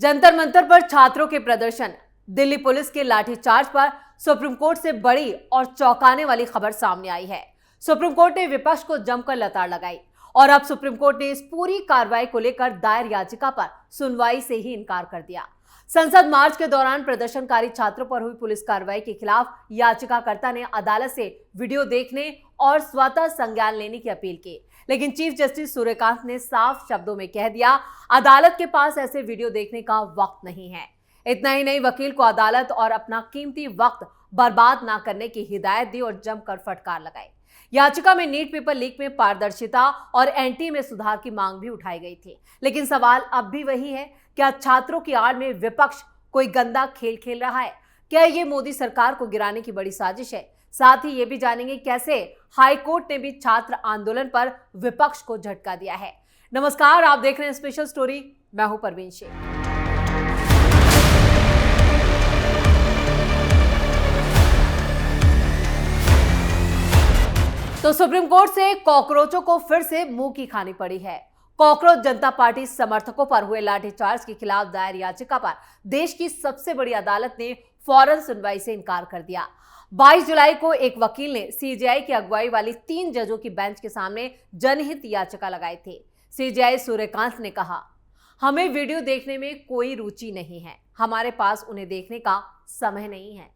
जंतर मंतर पर छात्रों के प्रदर्शन, दिल्ली पुलिस के लाठीचार्ज पर सुप्रीम कोर्ट से बड़ी और चौंकाने वाली खबर सामने आई है। सुप्रीम कोर्ट ने विपक्ष को जमकर लताड़ लगाई और अब सुप्रीम कोर्ट ने इस पूरी कार्रवाई को लेकर दायर याचिका पर सुनवाई से ही इनकार कर दिया। संसद मार्च के दौरान प्रदर्शनकारी छात्रों पर हुई पुलिस कार्रवाई के खिलाफ याचिकाकर्ता ने अदालत से वीडियो देखने और स्वतः संज्ञान लेने की अपील की, लेकिन चीफ जस्टिस सूर्यकांत ने साफ शब्दों में कह दिया, अदालत के पास ऐसे वीडियो देखने का वक्त नहीं है। इतना ही नहीं, वकील को अदालत और अपना कीमती वक्त बर्बाद ना करने की हिदायत दी और जमकर फटकार लगाई। याचिका में नीट पेपर लीक में पारदर्शिता और एनटीए में सुधार की मांग भी उठाई गई थी, लेकिन सवाल अब भी वही है, क्या छात्रों की आड़ में विपक्ष कोई गंदा खेल खेल रहा है? क्या ये मोदी सरकार को गिराने की बड़ी साजिश है? साथ ही ये भी जानेंगे कैसे हाईकोर्ट ने भी छात्र आंदोलन पर विपक्ष को झटका दिया है। नमस्कार, आप देख रहे हैं स्पेशल स्टोरी। मैं हूं परवीन शेख। तो सुप्रीम कोर्ट से कॉकरोचों को फिर से मुंह की खानी पड़ी है। कॉकरोच जनता पार्टी समर्थकों पर हुए लाठीचार्ज के खिलाफ दायर याचिका पर देश की सबसे बड़ी अदालत ने फौरन सुनवाई से इनकार कर दिया। 22 जुलाई को एक वकील ने सीजेआई की अगुवाई वाली 3 जजों की बेंच के सामने जनहित याचिका लगाई थी। सीजेआई सूर्यकांत ने कहा, हमें वीडियो देखने में कोई रुचि नहीं है, हमारे पास उन्हें देखने का समय नहीं है।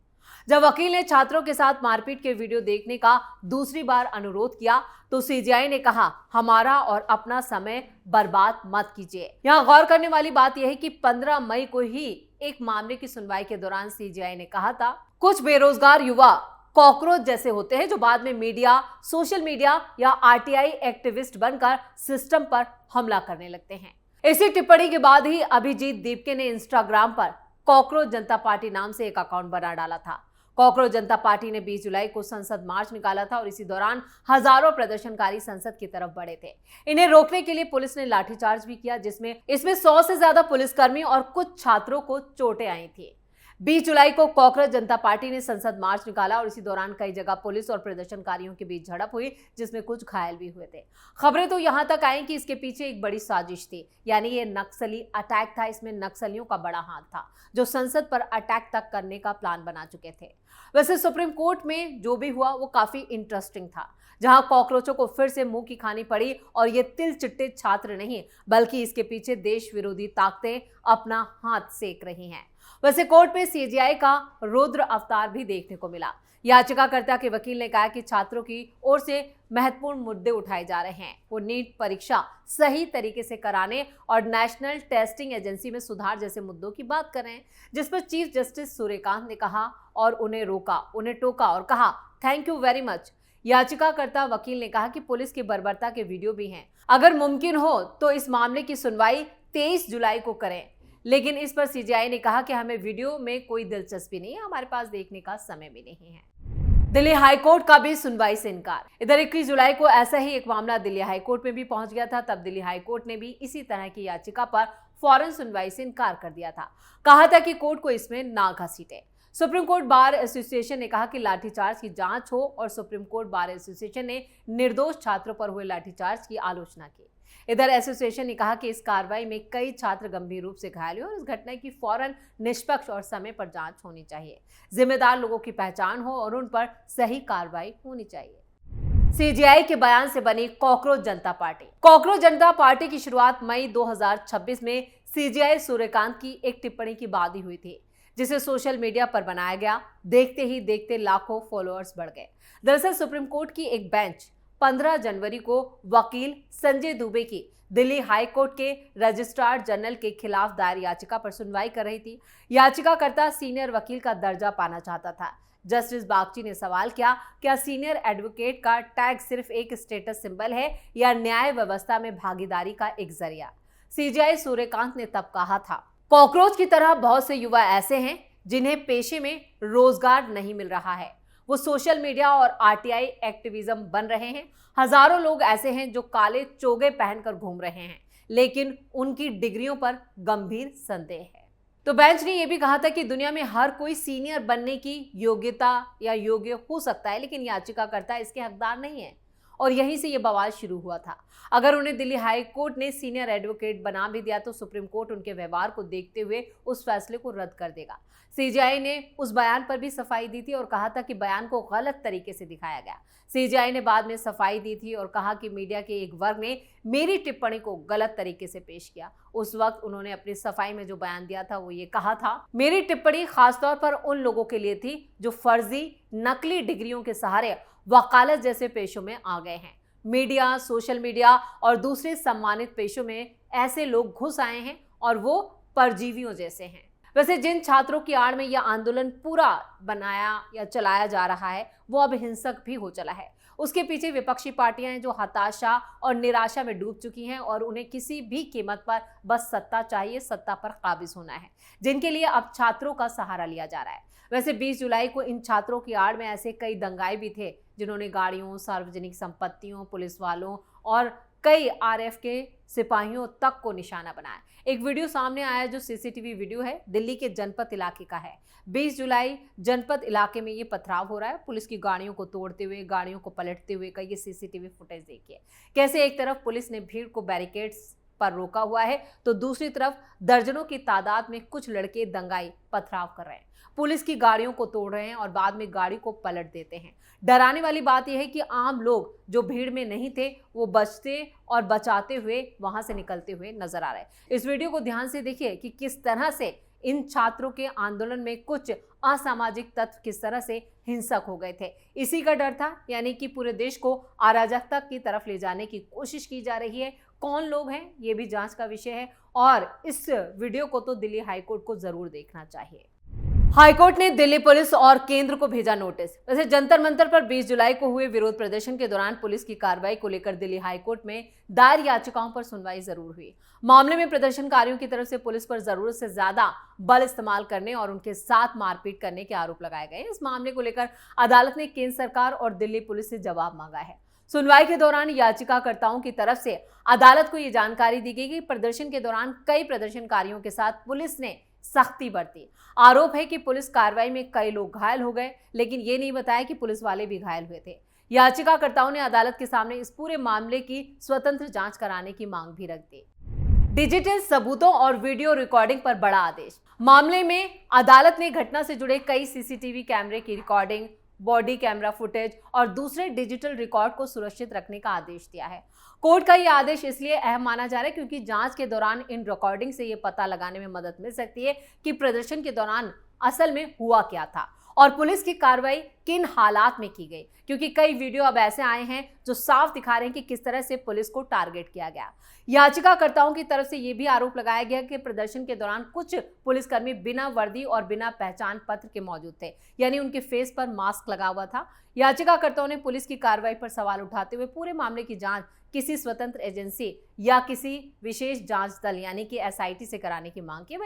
जब वकील ने छात्रों के साथ मारपीट के वीडियो देखने का दूसरी बार अनुरोध किया तो सीजेआई ने कहा, हमारा और अपना समय बर्बाद मत कीजिए। यहाँ गौर करने वाली बात यह है कि 15 मई को ही एक मामले की सुनवाई के दौरान सीजेआई ने कहा था, कुछ बेरोजगार युवा कॉकरोच जैसे होते हैं जो बाद में मीडिया, सोशल मीडिया या आरटीआई एक्टिविस्ट बनकर सिस्टम पर हमला करने लगते हैं। इसी टिप्पणी के बाद ही अभिजीत दीपके ने इंस्टाग्राम पर कॉकरोच जनता पार्टी नाम से एक अकाउंट बना डाला था। कॉकरोच जनता पार्टी ने 20 जुलाई को संसद मार्च निकाला था और इसी दौरान हजारों प्रदर्शनकारी संसद की तरफ बढ़े थे। इन्हें रोकने के लिए पुलिस ने लाठीचार्ज भी किया, जिसमें 100 से ज्यादा पुलिसकर्मी और कुछ छात्रों को चोटें आई थी। 20 जुलाई को कॉकरोच जनता पार्टी ने संसद मार्च निकाला और इसी दौरान कई जगह पुलिस और प्रदर्शनकारियों के बीच झड़प हुई, जिसमें कुछ घायल भी हुए थे। खबरें तो यहां तक आई कि इसके पीछे एक बड़ी साजिश थी, यानी ये नक्सली अटैक था। इसमें नक्सलियों का बड़ा हाथ था जो संसद पर अटैक तक करने का प्लान बना चुके थे। वैसे सुप्रीम कोर्ट में जो भी हुआ वो काफी इंटरेस्टिंग था, जहां कॉकरोचों को फिर से मुंह की खानी पड़ी और ये तिल चिट्टे छात्र नहीं, बल्कि इसके पीछे देश विरोधी ताकतें अपना हाथ सेक रही हैं। वैसे कोर्ट में सीजेआई का रुद्र अवतार भी देखने को मिला। याचिकाकर्ता के वकील ने कहा कि छात्रों की ओर से महत्वपूर्ण मुद्दे उठाए जा रहे हैं। वो नीट परीक्षा सही तरीके से कराने और नेशनल टेस्टिंग एजेंसी में सुधार जैसे मुद्दों की बात कर रहे हैं, जिस पर चीफ जस्टिस सूर्यकांत ने कहा और उन्हें रोका, उन्हें टोका और कहा, थैंक यू वेरी मच। याचिकाकर्ता वकील ने कहा कि पुलिस की बर्बरता के वीडियो भी हैं, अगर मुमकिन हो तो इस मामले की सुनवाई 23 जुलाई को करें। लेकिन इस पर सीजेआई ने कहा कि हमें वीडियो में कोई दिलचस्पी नहीं है, हमारे पास देखने का समय भी नहीं है। दिल्ली हाईकोर्ट का भी सुनवाई से इनकार। इधर 21 जुलाई को ऐसा ही एक मामला दिल्ली हाईकोर्ट में भी पहुंच गया था। तब दिल्ली हाईकोर्ट ने भी इसी तरह की याचिका पर फौरन सुनवाई से इनकार कर दिया था। कहा था कि कोर्ट को इसमें ना घसीटे। सुप्रीम कोर्ट बार एसोसिएशन ने कहा कि लाठीचार्ज की जांच हो और सुप्रीम कोर्ट बार एसोसिएशन ने निर्दोष छात्रों पर हुए लाठीचार्ज की आलोचना की। इधर एसोसिएशन ने कहा कि इस कार्रवाई में कई छात्र गंभीर रूप से घायल हुए और इस घटना की फौरन निष्पक्ष और समय पर जांच होनी चाहिए। जिम्मेदार लोगों की पहचान हो और उन पर सही कार्रवाई होनी चाहिए। सीजेआई के बयान से बनी कॉकरोच जनता पार्टी। कॉकरोच जनता पार्टी की शुरुआत मई 2026 में सीजेआई सूर्यकांत की एक टिप्पणी की बाद ही हुई थी, जिसे सोशल मीडिया पर बनाया गया। देखते ही देखते लाखों फॉलोअर्स बढ़ गए। दरअसल सुप्रीम कोर्ट की एक बेंच 15 जनवरी को वकील संजय दुबे की दिल्ली हाई कोर्ट के रजिस्ट्रार जनरल के खिलाफ दायर याचिका पर सुनवाई कर रही थी। याचिकाकर्ता सीनियर वकील का दर्जा पाना चाहता था। जस्टिस बागची ने सवाल किया, क्या सीनियर एडवोकेट का टैग सिर्फ एक स्टेटस सिंबल है या न्याय व्यवस्था में भागीदारी का एक जरिया? सीजेआई सूर्यकांत ने तब कहा था, कॉकरोच की तरह बहुत से युवा ऐसे हैं जिन्हें पेशे में रोजगार नहीं मिल रहा है। वो सोशल मीडिया और आरटीआई एक्टिविज्म बन रहे हैं। हजारों लोग ऐसे हैं जो काले चोगे पहनकर घूम रहे हैं, लेकिन उनकी डिग्रियों पर गंभीर संदेह है। तो बेंच ने यह भी कहा था कि दुनिया में हर कोई सीनियर बनने की योग्यता या योग्य हो सकता है, लेकिन याचिकाकर्ता इसके हकदार नहीं है और यहीं से ये बवाल शुरू हुआ था। अगर उन्हें दिल्ली हाई कोर्ट ने सीनियर एडवोकेट बना भी दिया तो सुप्रीम कोर्ट उनके व्यवहार को देखते हुए उस फैसले को रद्द कर देगा। सीजेआई ने उस बयान पर भी सफाई दी थी और कहा था कि बयान को गलत तरीके से दिखाया गया। सीजेआई ने बाद में सफाई दी थी और कहा कि मीडिया के एक वर्ग ने मेरी टिप्पणी को गलत तरीके से पेश किया। उस वक्त उन्होंने अपनी सफाई में जो बयान दिया था वो ये कहा था, मेरी टिप्पणी खासतौर पर उन लोगों के लिए थी जो फर्जी नकली डिग्रियों के सहारे वकालत जैसे पेशों में आ गए हैं। मीडिया, सोशल मीडिया और दूसरे सम्मानित पेशों में ऐसे लोग घुस आए हैं और वो परजीवियों जैसे हैं। वैसे जिन छात्रों की आड़ में यह आंदोलन पूरा बनाया या चलाया जा रहा है वो अब हिंसक भी हो चला है। उसके पीछे विपक्षी पार्टियां हैं जो हताशा और निराशा में डूब चुकी हैं और उन्हें किसी भी कीमत पर बस सत्ता चाहिए, सत्ता पर काबिज होना है, जिनके लिए अब छात्रों का सहारा लिया जा रहा है। वैसे 20 जुलाई को इन छात्रों की आड़ में ऐसे कई दंगाई भी थे जिन्होंने गाड़ियों, सार्वजनिक संपत्तियों, पुलिस वालों और कई आरएफ के सिपाहियों तक को निशाना बनाया। एक वीडियो सामने आया जो सीसीटीवी वीडियो है, दिल्ली के जनपद इलाके का है। 20 जुलाई जनपद इलाके में ये पथराव हो रहा है। पुलिस की गाड़ियों को तोड़ते हुए, गाड़ियों को पलटते हुए का ये सीसीटीवी फुटेज देखिए। कैसे एक तरफ पुलिस ने भीड़ को बैरिकेड्स पर रोका हुआ है तो दूसरी तरफ दर्जनों की तादाद में कुछ लड़के दंगाई पथराव कर रहे हैं, पुलिस की गाड़ियों को तोड़ रहे हैं और बाद में गाड़ी को पलट देते हैं। डराने वाली बात यह है कि आम लोग जो भीड़ में नहीं थे वो बचते और बचाते हुए वहां से निकलते हुए नजर आ रहे हैं। इस वीडियो को ध्यान से देखिए कि किस तरह से इन छात्रों के आंदोलन में कुछ असामाजिक तत्व किस तरह से हिंसक हो गए थे। इसी का डर था, यानी कि पूरे देश को अराजकता की तरफ ले जाने की कोशिश की जा रही है। कौन लोग हैं ये भी जांच का विषय है और इस वीडियो को तो दिल्ली हाईकोर्ट को जरूर देखना चाहिए। हाईकोर्ट ने दिल्ली पुलिस और केंद्र को भेजा नोटिस। वैसे जंतर मंतर पर 20 जुलाई को हुए विरोध प्रदर्शन के दौरान पुलिस की कार्रवाई को लेकर दिल्ली हाईकोर्ट में दायर याचिकाओं पर सुनवाई जरूर हुई। मामले में प्रदर्शनकारियों की तरफ से पुलिस पर जरूरत से ज्यादा बल इस्तेमाल करने और उनके साथ मारपीट करने के आरोप लगाए गए। इस मामले को लेकर अदालत ने केंद्र सरकार और दिल्ली पुलिस से जवाब मांगा है। सुनवाई के दौरान याचिकाकर्ताओं की तरफ से अदालत को यह जानकारी दी गई कि प्रदर्शन के दौरान कई प्रदर्शनकारियों के साथ पुलिस ने सख्ती बरती। आरोप है कि पुलिस कार्रवाई में कई लोग घायल हो गए, लेकिन ये नहीं बताया कि पुलिस वाले भी घायल हुए थे। याचिकाकर्ताओं ने अदालत के सामने इस पूरे मामले की स्वतंत्र जांच कराने की मांग भी रख दी। डिजिटल सबूतों और वीडियो रिकॉर्डिंग पर बड़ा आदेश। मामले में अदालत ने घटना से जुड़े कई सीसीटीवी कैमरे की रिकॉर्डिंग, बॉडी कैमरा फुटेज और दूसरे डिजिटल रिकॉर्ड को सुरक्षित रखने का आदेश दिया है। कोर्ट का यह आदेश इसलिए अहम माना जा रहा है क्योंकि जांच के दौरान इन रिकॉर्डिंग से यह पता लगाने में मदद मिल सकती है कि प्रदर्शन के दौरान असल में हुआ क्या था और पुलिस की कार्रवाई किन हालात में की गई, क्योंकि कई वीडियो अब ऐसे आए हैं जो साफ दिखा रहे हैं कि किस तरह से पुलिस को टारगेट किया गया। याचिकाकर्ताओं की तरफ से यह भी आरोप लगाया गया कि प्रदर्शन के दौरान कुछ पुलिसकर्मी बिना वर्दी और बिना पहचान पत्र के मौजूद थे, यानी उनके फेस पर मास्क लगा हुआ था। याचिकाकर्ताओं ने पुलिस की कार्रवाई पर सवाल उठाते हुए पूरे मामले की जांच किसी स्वतंत्र एजेंसी या किसी विशेष जांच दल यानी कि एसआईटी से कराने की मांग की।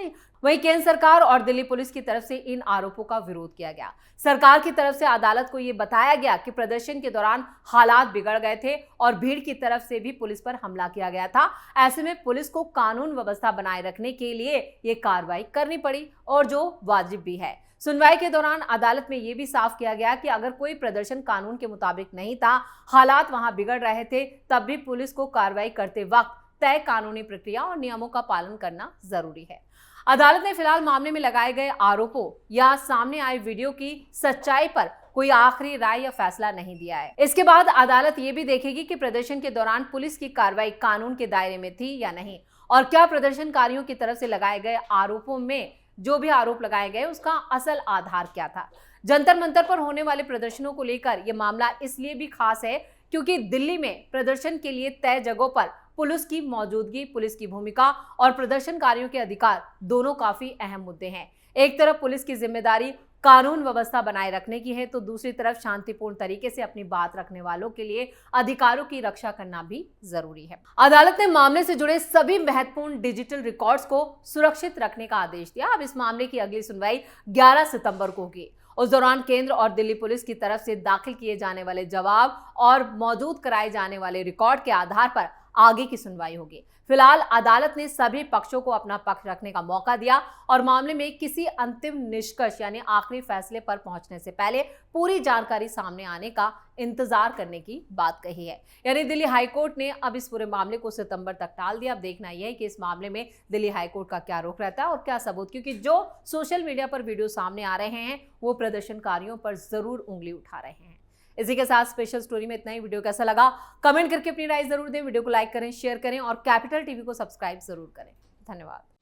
वहीं केंद्र सरकार और दिल्ली पुलिस की तरफ से इन आरोपों का विरोध किया गया। सरकार की तरफ से अदालत को यह बताया गया कि प्रदर्शन के दौरान हालात बिगड़ गए थे और भीड़ की तरफ से भी पुलिस पर हमला किया गया था। ऐसे में पुलिस को कानून व्यवस्था बनाए रखने के लिए ये कार्रवाई करनी पड़ी और जो वाजिब भी है। सुनवाई के दौरान अदालत में यह भी साफ किया गया कि अगर कोई प्रदर्शन कानून के मुताबिक नहीं था, हालात वहां बिगड़ रहे थे, तब भी पुलिस को कार्रवाई करते वक्त तय कानूनी प्रक्रिया और नियमों का पालन करना जरूरी है। अदालत ने फिलहाल मामले में लगाए गए आरोपों या सामने आए वीडियो की सच्चाई पर कोई आखिरी राय या फैसला नहीं दिया है। इसके बाद अदालत ये भी देखेगी कि प्रदर्शन के दौरान पुलिस की कार्रवाई कानून के दायरे में थी या नहीं और क्या प्रदर्शनकारियों की तरफ से लगाए गए आरोपों में जो भी आरोप लगाए गए उसका असल आधार क्या था। जंतर मंतर पर होने वाले प्रदर्शनों को लेकर यह मामला इसलिए भी खास है क्योंकि दिल्ली में प्रदर्शन के लिए तय जगहों पर पुलिस की मौजूदगी, पुलिस की भूमिका और प्रदर्शनकारियों के अधिकार दोनों काफी अहम मुद्दे हैं। एक तरफ पुलिस की जिम्मेदारी कानून व्यवस्था बनाए रखने की है तो दूसरी तरफ शांतिपूर्ण तरीके से अपनी बात रखने वालों के लिए अधिकारों की रक्षा करना भी जरूरी है। अदालत ने मामले से जुड़े सभी महत्वपूर्ण डिजिटल रिकॉर्ड्स को सुरक्षित रखने का आदेश दिया। अब इस मामले की अगली सुनवाई 11 सितंबर को होगी। उस दौरान केंद्र और दिल्ली पुलिस की तरफ से दाखिल किए जाने वाले जवाब और मौजूद कराए जाने वाले रिकॉर्ड के आधार पर आगे की सुनवाई होगी। फिलहाल अदालत ने सभी पक्षों को अपना पक्ष रखने का मौका दिया और मामले में किसी अंतिम निष्कर्ष यानी आखिरी फैसले पर पहुंचने से पहले पूरी जानकारी सामने आने का इंतजार करने की बात कही है। यानी दिल्ली हाईकोर्ट ने अब इस पूरे मामले को सितंबर तक टाल दिया। अब देखना यह है कि इस मामले में दिल्ली हाईकोर्ट का क्या रुख रहता है और क्या सबूत, क्योंकि जो सोशल मीडिया पर वीडियो सामने आ रहे हैं वो प्रदर्शनकारियों पर जरूर उंगली उठा रहे हैं। इसी के साथ स्पेशल स्टोरी में इतना ही। वीडियो कैसा लगा कमेंट करके अपनी राय जरूर दें। वीडियो को लाइक करें, शेयर करें और कैपिटल टीवी को सब्सक्राइब जरूर करें। धन्यवाद।